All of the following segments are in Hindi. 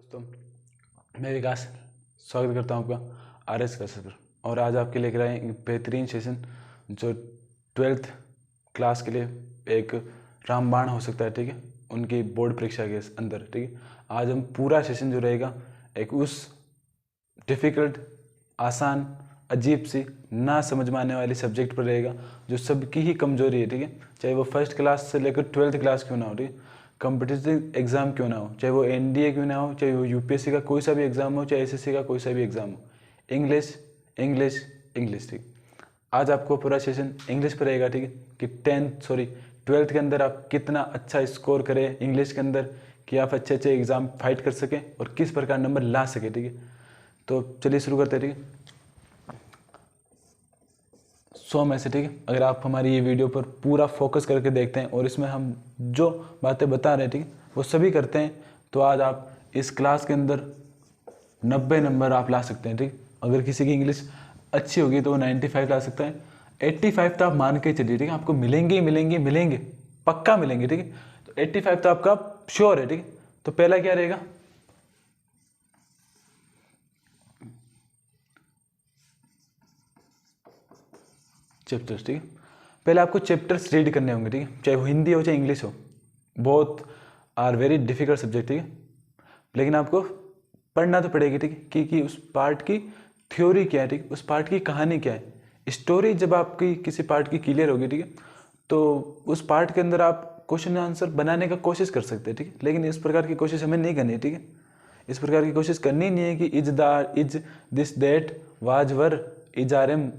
दोस्तों, मैं विकास स्वागत करता हूं आपका आर एस क्लासेस पर। और आज आपके लेकर आए एक बेहतरीन सेशन जो 12th क्लास के लिए एक रामबाण हो सकता है। ठीक है, उनकी बोर्ड परीक्षा के अंदर। ठीक है, आज हम पूरा सेशन जो रहेगा एक उस डिफ़िकल्ट, आसान, अजीब सी, ना समझ में आने वाली सब्जेक्ट पर रहेगा जो सबकी ही कमजोरी है। ठीक है, चाहे वो फर्स्ट क्लास से लेकर 12th क्लास क्यों ना हो। ठीक है, कॉम्पिटिटिव एग्जाम क्यों ना हो, चाहे वो एनडीए क्यों ना हो, चाहे वो यूपीएससी का कोई सा भी एग्जाम हो, चाहे एसएससी का कोई सा भी एग्जाम हो, इंग्लिश इंग्लिश इंग्लिश। ठीक, आज आपको पूरा सेशन इंग्लिश पर रहेगा। ठीक है, कि 12th के अंदर आप कितना अच्छा स्कोर करें इंग्लिश के अंदर, कि आप अच्छे अच्छे एग्जाम फाइट कर सकें और किस प्रकार नंबर ला सकें। ठीक है, तो चलिए शुरू करते हैं। ठीक है, 100 में से, ठीक है, अगर आप हमारी ये वीडियो पर पूरा फोकस करके देखते हैं और इसमें हम जो बातें बता रहे हैं, ठीक है, वो सभी करते हैं, तो आज आप इस क्लास के अंदर 90 नंबर आप ला सकते हैं। ठीक, अगर किसी की इंग्लिश अच्छी होगी तो वो 95 ला सकता है। 85 तो आप मान के चलिए। ठीक है, आपको मिलेंगे मिलेंगे मिलेंगे, पक्का मिलेंगे। ठीक है, तो 85 तो आपका श्योर है। ठीक है, तो पहला क्या रहेगा, चैप्टर्स। ठीक है, पहले आपको चैप्टर्स रीड करने होंगे। ठीक है, चाहे वो हिंदी हो चाहे इंग्लिश हो, both are very difficult subject. ठीक है, लेकिन आपको पढ़ना तो पड़ेगी। ठीक है, कि उस पार्ट की थ्योरी क्या है, ठीक है, उस पार्ट की कहानी क्या है, स्टोरी जब आपकी किसी पार्ट की क्लियर होगी, ठीक है, तो उस पार्ट के अंदर आप क्वेश्चन आंसर बनाने का कोशिश कर सकते हैं। ठीक है, लेकिन इस प्रकार की कोशिश हमें नहीं करनी है। ठीक है, इस प्रकार की कोशिश करनी नहीं है कि is this that was were is are am,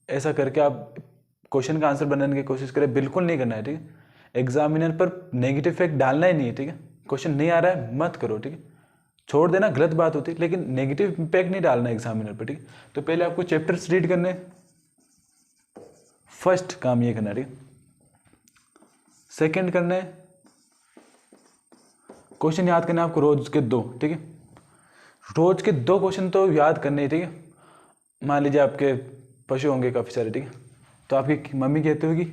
ऐसा करके आप क्वेश्चन का आंसर बनाने की कोशिश करें, बिल्कुल नहीं करना है। ठीक है, एग्जामिनर पर नेगेटिव इफेक्ट डालना ही नहीं है। ठीक है, क्वेश्चन नहीं आ रहा है मत करो। ठीक है, छोड़ देना गलत बात होती है, लेकिन नेगेटिव इम्पैक्ट नहीं डालना एग्जामिनर पर। ठीक है, तो पहले आपको चैप्टर्स रीड करने, फर्स्ट काम ये करना है। ठीक है, सेकंड करना है क्वेश्चन याद करना है आपको रोज के 2। ठीक है, रोज के 2 क्वेश्चन तो याद करने ही। ठीक है, मान लीजिए आपके पशु होंगे काफी सारे। ठीक है, तो आपकी मम्मी कहती होगी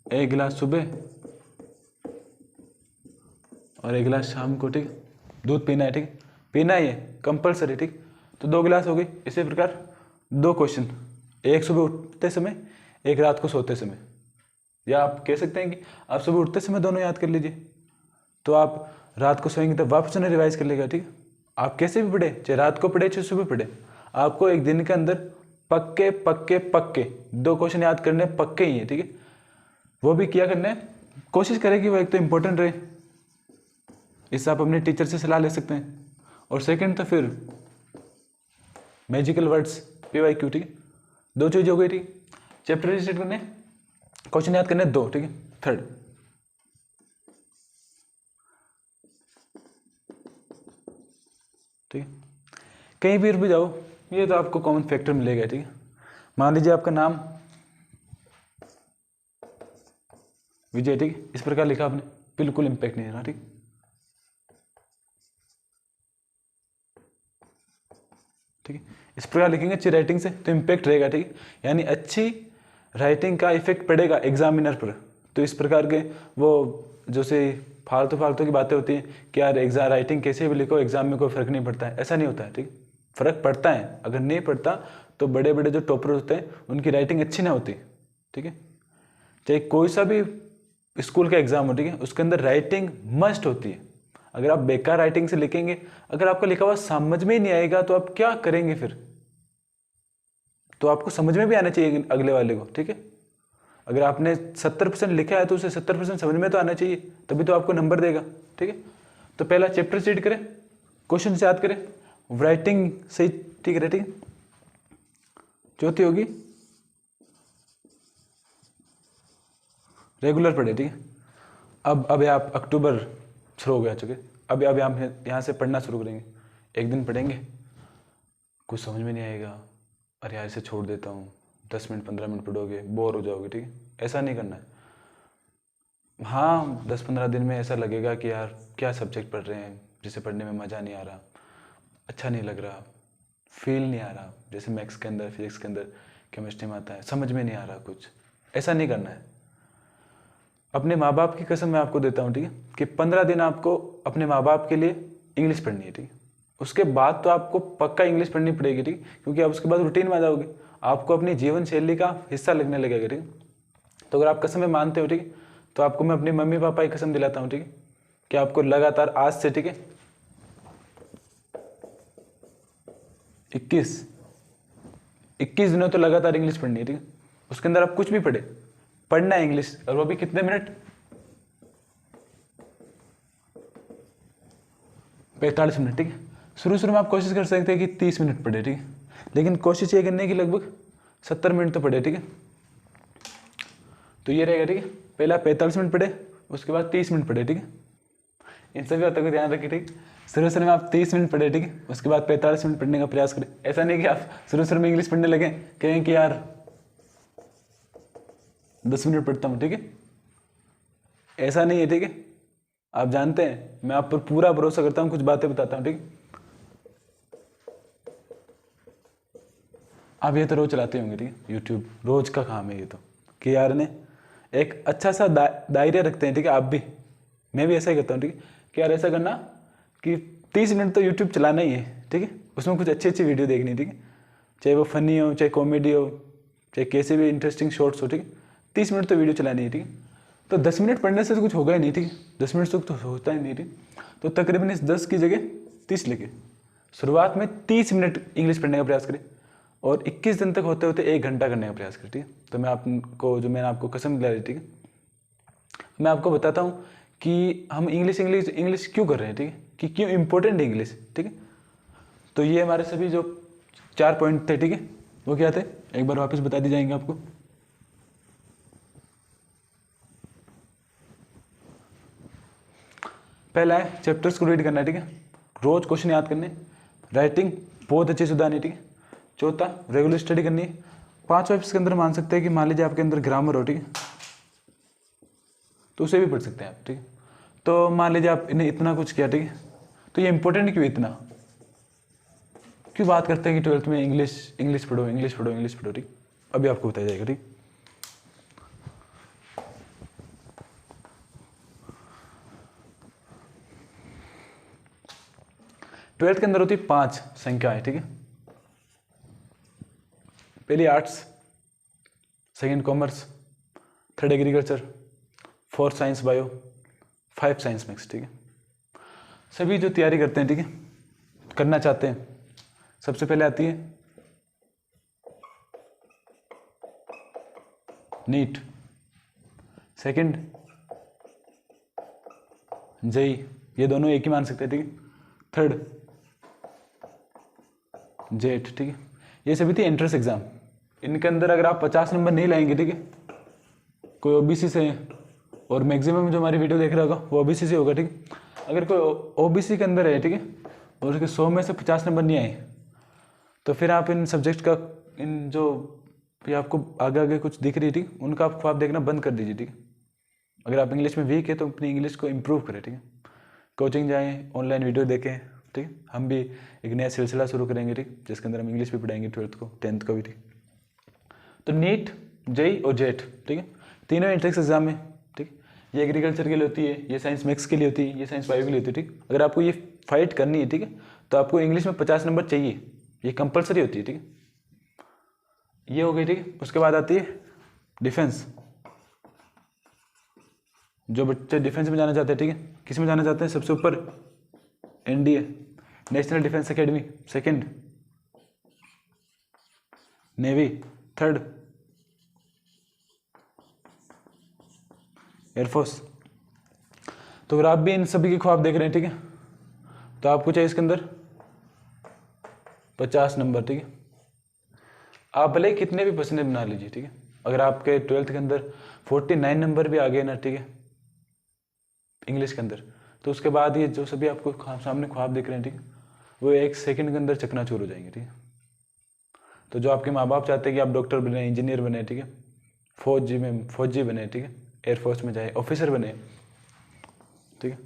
1 गिलास सुबह और 1 गिलास शाम को। ठीक, दूध पीना है। ठीक, पीना ही है कंपलसरी। ठीक, तो 2 गिलास हो गई। इसी प्रकार 2 क्वेश्चन, एक सुबह उठते समय, एक रात को सोते समय। या आप कह सकते हैं कि आप सुबह उठते समय दोनों याद कर लीजिए, तो आप रात को सोएंगे तो वापस उन्हें रिवाइज कर लेगा। ठीक, आप कैसे भी पढ़े, चाहे रात को पढ़े चाहे सुबह पढ़े, आपको एक दिन के अंदर पक्के पक्के पक्के 2 क्वेश्चन याद करने पक्के ही है। ठीक है, वो भी क्या करना है, कोशिश करें कि वो एक तो इंपॉर्टेंट रहे, इससे आप अपने टीचर से सलाह ले सकते हैं, और सेकंड तो फिर मैजिकल वर्ड्स PYQ। ठीक है, 2 चीज हो गई। ठीक, चैप्टर रिलेटेड करने, क्वेश्चन याद करने 2। ठीक है, थर्ड ठीक है, कहीं भी जाओ, ये तो आपको कॉमन फैक्टर मिलेगा। ठीक है, मान लीजिए आपका नाम विजय। ठीक है, इस प्रकार लिखा आपने, बिल्कुल इंपैक्ट नहीं रहा। ठीक, ठीक है, इस प्रकार लिखेंगे अच्छी राइटिंग से तो इम्पैक्ट रहेगा। ठीक है, यानी अच्छी राइटिंग का इफेक्ट पड़ेगा एग्जामिनर पर। तो इस प्रकार के वो जो से फालतू फालतू की बातें होती हैं कि यार एग्जाम राइटिंग कैसे भी लिखो एग्जाम में कोई फर्क नहीं पड़ता है, ऐसा नहीं होता है। ठीक, फर्क पड़ता है, अगर नहीं पड़ता तो बड़े बड़े जो टॉपर होते हैं उनकी राइटिंग अच्छी ना होती। ठीक है, चाहे कोई सा भी स्कूल का एग्जाम हो, ठीक है, उसके अंदर राइटिंग मस्ट होती है। अगर आप बेकार राइटिंग से लिखेंगे, अगर आपका लिखा हुआ समझ में ही नहीं आएगा तो आप क्या करेंगे फिर, तो आपको समझ में भी आना चाहिए अगले वाले को। ठीक है, अगर आपने 70% लिखा है तो उसे 70% समझ में तो आना चाहिए, तभी तो आपको नंबर देगा। ठीक है, तो पहला चैप्टर रीड करें, क्वेश्चन से याद करें, राइटिंग सही ठीक है। ठीक, चौथी होगी रेगुलर पढ़े। ठीक है, अब आप अक्टूबर शुरू हो गया चुके, अब हम यहाँ से पढ़ना शुरू करेंगे। एक दिन पढ़ेंगे, कुछ समझ में नहीं आएगा, अरे यार इसे छोड़ देता हूँ, 10 मिनट 15 मिनट पढ़ोगे बोर हो जाओगे। ठीक है, ऐसा नहीं करना है। हाँ, 10-15 दिन में ऐसा लगेगा कि यार क्या सब्जेक्ट पढ़ रहे हैं, जिसे पढ़ने में मज़ा नहीं आ रहा, अच्छा नहीं लग रहा, फील नहीं आ रहा, जैसे मैथ्स के अंदर, फिजिक्स के अंदर, केमिस्ट्री में आता है, समझ में नहीं आ रहा कुछ, ऐसा नहीं करना है। अपने माँ बाप की कसम मैं आपको देता हूँ। ठीक है, कि 15 दिन आपको अपने माँ बाप के लिए इंग्लिश पढ़नी है, ठीक है। उसके बाद तो आपको पक्का इंग्लिश पढ़नी पड़ेगी, ठीक, क्योंकि आप उसके बाद रूटीन में आ जाओगे, आपको अपनी जीवन शैली का हिस्सा लगने लगेगा, ठीक। तो अगर आप कसमें मानते हो, ठीक, तो आपको मैं अपने मम्मी पापा की कसम दिलाता हूँ, ठीक है, कि आपको लगातार आज से, ठीक है, 21 दिनों तो लगातार इंग्लिश पढ़नी है, ठीक है। उसके अंदर आप कुछ भी पढ़ना है इंग्लिश, और वो भी कितने मिनट, 45 मिनट, ठीक है। शुरू में आप कोशिश कर सकते हैं कि 30 मिनट पढ़े, ठीक है, लेकिन कोशिश ये करने की लगभग 70 मिनट तो पढ़े, ठीक है। तो ये रहेगा, ठीक है, पहले आप 45 मिनट पढ़े, उसके बाद 30 मिनट पढ़े, ठीक है। इन सभी बातों को ध्यान रखिए, ठीक। शुरू में आप 30 मिनट पढ़े, ठीक है, उसके बाद 45 मिनट पढ़ने का प्रयास करें। ऐसा नहीं कि आप शुरू में इंग्लिश पढ़ने लगे, कहें कि यार 10 मिनट पढ़ता हूँ, ठीक है, ऐसा नहीं है, ठीक है। आप जानते हैं मैं आप पर पूरा भरोसा करता हूँ, कुछ बातें बताता हूँ, ठीक। आप ये तो रोज चलाते होंगे, ठीक है, यूट्यूब रोज का काम है ये तो, कि यार ने एक अच्छा सा दायरा रखते हैं, ठीक है। आप भी, मैं भी ऐसा ही करता हूँ, ठीक है, कि यार ऐसा करना कि 30 मिनट तो यूट्यूब चलाना ही है, ठीक है। उसमें कुछ अच्छी वीडियो देखनी, ठीक है, चाहे वो फनी हो, चाहे कॉमेडी हो, चाहे कैसे भी इंटरेस्टिंग शॉर्ट्स हो, ठीक है। 30 मिनट तो वीडियो चलानी है, ठीक है। तो 10 मिनट पढ़ने से तो कुछ होगा ही नहीं, ठीक है, 10 मिनट तक तो होता ही नहीं, ठीक। तो तकरीबन इस 10 की जगह 30 लेके शुरुआत में 30 मिनट इंग्लिश पढ़ने का प्रयास करें, और 21 दिन तक होते होते 1 घंटा करने का प्रयास करें, ठीक है। तो मैं आपको, जो मैंने आपको कसम दिलाई, ठीक है, मैं आपको बताता हूँ कि हम इंग्लिश क्यों कर रहे हैं, ठीक है, कि क्यों इंपॉर्टेंट है इंग्लिश, ठीक है। तो ये हमारे सभी जो 4 पॉइंट थे, ठीक है, वो क्या थे, एक बार वापस बता दी जाएंगे आपको। पहला है चैप्टर्स को रीड करना, ठीक है, रोज क्वेश्चन याद करने, राइटिंग बहुत अच्छी सुधारनी, ठीक है। चौथा, रेगुलर स्टडी करनी है। 5 इसके अंदर मान सकते हैं कि मान लीजिए आपके अंदर ग्रामर हो, ठीक है, तो उसे भी पढ़ सकते हैं आप, ठीक है। तो मान लीजिए आप इन्हें इतना कुछ किया, ठीक है, तो ये इंपॉर्टेंट क्यों, इतना क्यों बात करते हैं कि 12th में इंग्लिश पढ़ो, ठीक, अभी आपको बताया जाएगा, ठीक। ट्वेल्थ के अंदर होती 5 संख्याएं, ठीक है। पहली arts, second commerce, third agriculture, 4th science bio, 5 science maths, ठीक है। सभी जो तैयारी करते हैं, ठीक है, करना चाहते हैं, सबसे पहले आती है नीट, सेकंड जेई, ये दोनों एक ही मान सकते हैं, ठीक है। थर्ड जेट, ठीक है। ये सभी थी एंट्रेंस एग्जाम। इनके अंदर अगर आप 50 नंबर नहीं लाएंगे, ठीक है, कोई ओबीसी से, और मैक्सिमम जो हमारी वीडियो देख रहा होगा वो ओबीसी से होगा, ठीक है। अगर कोई ओबीसी के अंदर है, ठीक है, और उसके 100 में से 50 नंबर नहीं आए, तो फिर आप इन सब्जेक्ट का, इन जो भी आपको आगे कुछ दिख रही है, ठीक, उनका आप ख्वाब देखना बंद कर दीजिए, ठीक है। अगर आप इंग्लिश में वीक है तो अपनी इंग्लिश को इम्प्रूव करें, ठीक है। कोचिंग जाएँ, ऑनलाइन वीडियो देखें, ठीक है। हम भी एक नया सिलसिला शुरू करेंगे, ठीक, जिसके अंदर हम इंग्लिश भी पढ़ाएंगे, 12th को, 10th को भी, ठीक। तो नीट, जेई और जेट, ठीक है, तीनों एंट्रेंस एग्जाम में, ठीक। ये एग्रीकल्चर के लिए होती है, ये साइंस मैथ्स के लिए होती है, ये साइंस बायो के लिए होती है, ठीक। अगर आपको ये फाइट करनी है, ठीक है, तो आपको इंग्लिश में 50 नंबर चाहिए, ये कंपलसरी होती है, ठीक है। ये हो गई, ठीक है। उसके बाद आती है डिफेंस। जो बच्चे डिफेंस में जाना चाहते हैं, ठीक है, किस में जाना चाहते हैं, सबसे ऊपर NDA, national defence academy, second navy, third air force. तो अगर आप भी इन सभी के ख्वाब देख रहे हैं, ठीक है, तो आपको चाहिए इसके अंदर 50 नंबर, ठीक है। आप भले कितने भी परसेंटेज बना लीजिए, ठीक है। अगर आपके 12th के अंदर 49 नंबर भी आ गए ना, ठीक है, इंग्लिश के अंदर, तो उसके बाद ये जो सभी आपको सामने ख्वाब दिख रहे हैं, ठीक है, वो 1 सेकंड के अंदर चकनाचूर हो जाएंगे, ठीक है। तो जो आपके माँ बाप चाहते हैं कि आप डॉक्टर बने, इंजीनियर बने, ठीक है, फौजी बने, ठीक है, एयरफोर्स में जाए, ऑफिसर बने, ठीक है,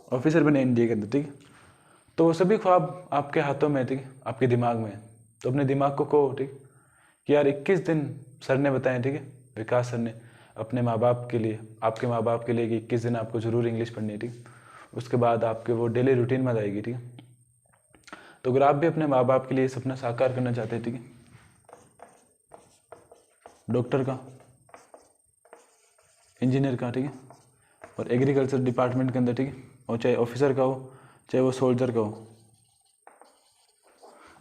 ऑफिसर बने इंडिया के अंदर, ठीक है। तो वो सभी ख्वाब आपके हाथों में है, ठीक है, आपके दिमाग में है। तो अपने दिमाग को कहो, ठीक, कि यार 21 दिन सर ने बताए, ठीक है, विकास सर ने, अपने माँ बाप के लिए, आपके माँ बाप के लिए कि 21 दिन आपको ज़रूर इंग्लिश पढ़नी है, ठीक। उसके बाद आपके वो डेली रूटीन में आएगी, ठीक है। तो अगर आप भी अपने माँ बाप के लिए सपना साकार करना चाहते हैं, ठीक है, डॉक्टर का, इंजीनियर का, ठीक है, और एग्रीकल्चर डिपार्टमेंट के अंदर, ठीक है, और चाहे ऑफिसर का हो चाहे वो सोल्जर का हो,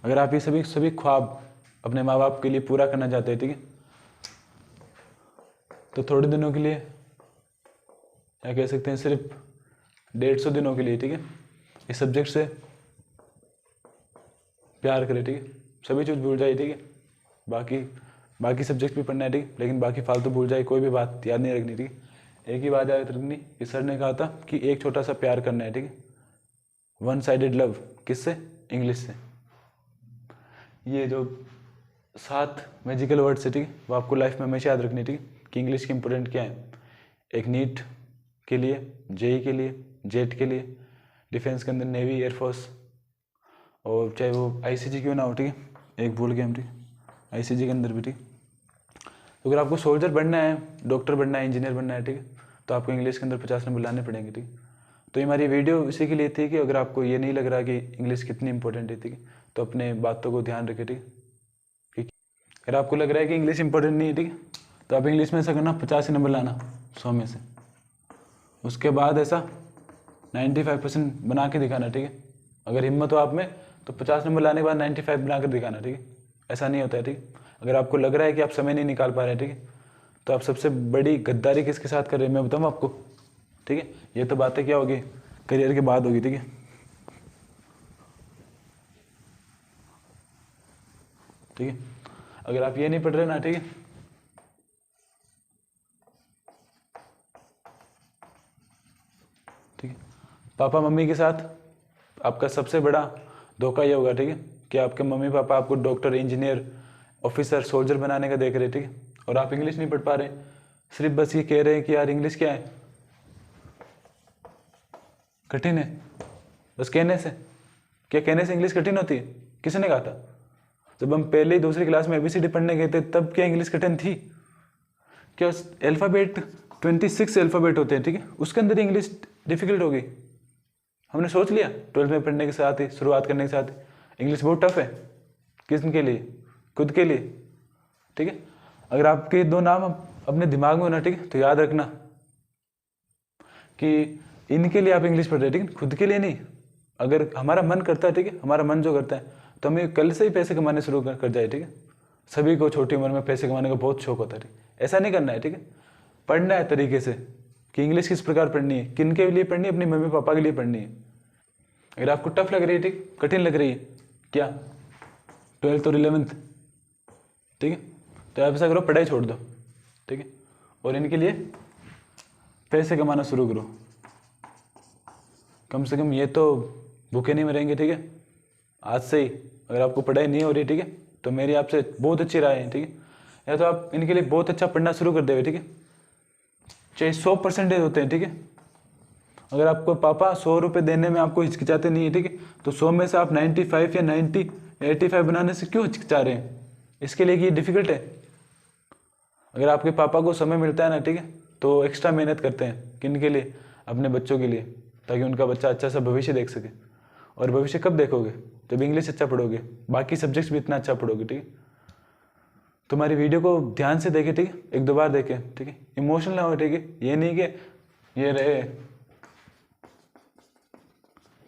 अगर आप ये सभी ख्वाब अपने माँ बाप के लिए पूरा करना चाहते हैं, ठीक है, तो थोड़े दिनों के लिए, क्या कह सकते हैं, सिर्फ 150 दिनों के लिए, ठीक है, इस सब्जेक्ट से प्यार करें, ठीक है। सभी चीज़ भूल जाइए, ठीक है, बाकी सब्जेक्ट भी पढ़ना है, ठीक है, लेकिन बाकी फालतू भूल जाए, कोई भी बात याद नहीं रखनी, ठीक है। एक ही बात याद रखनी कि सर ने कहा था कि एक छोटा सा प्यार करना है, ठीक है, वन साइडेड लव, किससे? इंग्लिश से। ये जो 7 मैजिकल वर्ड्स है, ठीक है, वो आपको लाइफ में हमेशा याद रखनी, ठीक है, कि इंग्लिश की इंपॉर्टेंट क्या है। एक नीट के लिए, जेई के लिए, जेट के लिए, डिफेंस के अंदर नेवी, एयरफोर्स, और चाहे वो आईसीजी क्यों ना हो, ठीक है, एक भूल गया हम, ठीक, आईसीजी के अंदर भी, ठीक। तो अगर आपको सोल्जर बनना है, डॉक्टर बनना है, इंजीनियर बनना है, ठीक है, तो आपको इंग्लिश के अंदर 50 नंबर लाने पड़ेंगे, ठीक। तो ये हमारी वीडियो इसी के लिए थी कि अगर आपको ये नहीं लग रहा कि इंग्लिश कितनी इंपॉर्टेंट है, ठीक है, तो अपने बातों को ध्यान रखें, ठीक है। अगर आपको लग रहा है कि इंग्लिश इंपॉर्टेंट नहीं है, ठीक है, तो आप इंग्लिश में ऐसा करना 50 नंबर लाना 100 में से, उसके बाद ऐसा 95% बना के दिखाना, ठीक है। अगर हिम्मत हो आप में तो 50 नंबर लाने के बाद 95 बनाकर दिखाना, ठीक है। ऐसा नहीं होता है, ठीक है। अगर आपको लग रहा है कि आप समय नहीं निकाल पा रहे हैं, ठीक है, तो आप सबसे बड़ी गद्दारी किसके साथ कर रहे हैं मैं बताऊँ आपको, ठीक है। ये तो बातें क्या होगी, करियर के बाद होगी, ठीक है। ठीक है, अगर आप ये नहीं पढ़ रहे ना, ठीक है, ठीक है, पापा मम्मी के साथ आपका सबसे बड़ा धोखा ये होगा, ठीक है, कि आपके मम्मी पापा आपको डॉक्टर, इंजीनियर, ऑफिसर, सोल्जर बनाने का देख रहे, ठीक है, और आप इंग्लिश नहीं पढ़ पा रहे, सिर्फ बस ये कह रहे हैं कि यार इंग्लिश क्या है, कठिन है, बस कहने से। क्या कहने से इंग्लिश कठिन होती है? किसने कहा था? जब हम पहले ही दूसरी क्लास में ABCD पढ़ने गए थे तब क्या इंग्लिश कठिन थी? क्या अल्फ़ाबेट 26 अल्फ़ाबेट होते हैं, ठीक है, उसके अंदर इंग्लिश डिफिकल्ट होगी? हमने सोच लिया 12th में पढ़ने के साथ ही, शुरुआत करने के साथ ही इंग्लिश बहुत टफ है। किसके लिए? खुद के लिए, ठीक है। अगर आपके 2 नाम अपने दिमाग में होना, ठीक है, तो याद रखना कि इनके लिए आप इंग्लिश पढ़ रहे हैं, ठीक है, खुद के लिए नहीं। अगर हमारा मन करता है, ठीक है, हमारा मन जो करता है, तो हमें कल से ही पैसे कमाने शुरू कर जाए, ठीक है। सभी को छोटी उम्र में पैसे कमाने का बहुत शौक होता है, ठीक, ऐसा नहीं करना है, ठीक है। पढ़ना है तरीके से कि इंग्लिश किस प्रकार पढ़नी है, किन के लिए पढ़नी है, अपनी मम्मी पापा के लिए पढ़नी है। अगर आपको टफ लग रही है, ठीक, कठिन लग रही है, क्या 12th और 11th, ठीक है, तो आप ऐसा करो, पढ़ाई छोड़ दो, ठीक है, और इनके लिए पैसे कमाना शुरू करो। कम से कम ये तो भूखे नहीं मरेंगे, ठीक है, आज से ही। अगर आपको पढ़ाई नहीं हो रही, ठीक है, तो मेरी आपसे बहुत अच्छी राय है, ठीक है, या तो आप इनके लिए बहुत अच्छा पढ़ना शुरू कर देवे, ठीक है, चाहे 100% होते हैं, ठीक है। अगर आपको पापा 100 रुपये देने में आपको हिचकिचाते नहीं है, ठीक है, तो 100 में से आप 95 या 90, 85 बनाने से क्यों हिचकिचा रहे हैं? इसके लिए कि ये डिफिकल्ट है। अगर आपके पापा को समय मिलता है ना, ठीक है, तो एक्स्ट्रा मेहनत करते हैं, किन के लिए? अपने बच्चों के लिए, ताकि उनका बच्चा अच्छा सा भविष्य देख सके। और भविष्य कब देखोगे? जब इंग्लिश अच्छा पढ़ोगे, बाकी सब्जेक्ट्स भी इतना अच्छा पढ़ोगे, ठीक है। तुम्हारी वीडियो को ध्यान से देखे, ठीक है, 1-2 बार देखे, ठीक है, इमोशनल ना हो, ठीक है। ये नहीं कि ये रहे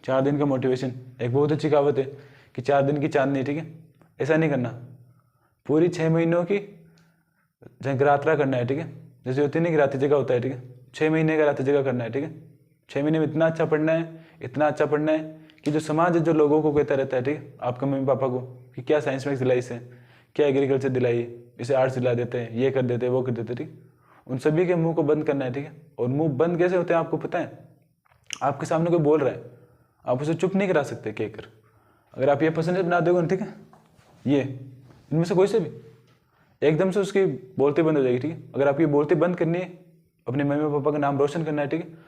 4 दिन का मोटिवेशन। एक बहुत अच्छी कहावत है कि 4 दिन की चांदनी, ठीक है, ऐसा नहीं करना। पूरी 6 महीनों की जगरात्रा करना है, ठीक है, जैसे होती नहीं कि रात्रि जगह होता है, ठीक है, 6 महीने का रात्रि जगह करना है, ठीक है। 6 महीने में इतना अच्छा पढ़ना है, इतना अच्छा पढ़ना है कि जो समाज है, जो लोगों को कहता रहता है, ठीक है, आपके मम्मी पापा को, कि क्या साइंस मैथ्स दिलाई इसे, क्या एग्रीकल्चर दिलाई, इसे आर्ट्स दिला देते हैं, ये कर देते हैं, वो कर देते हैं, ठीक, उन सभी के मुंह को बंद करना है, ठीक है। और मुंह बंद कैसे होते हैं आपको पता है? आपके सामने कोई बोल रहा है, आप उसे चुप नहीं करा सकते कहकर। अगर आप ये परसेंटेज बना दोगे, ठीक है, ये इनमें से कोई से भी एकदम से उसकी बोलती बंद हो जाएगी, ठीक है। अगर आप ये बोलती बंद करनी है, अपने मम्मी पापा का नाम रोशन करना है, ठीक है,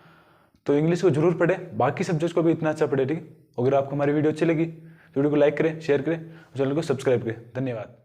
तो इंग्लिश को जरूर पढ़े, बाकी सब्जेक्ट्स को भी इतना अच्छा पढ़े, ठीक है। अगर आपको हमारी वीडियो अच्छी लगी तो वीडियो को लाइक करें, शेयर करें, चैनल को सब्सक्राइब करें। धन्यवाद।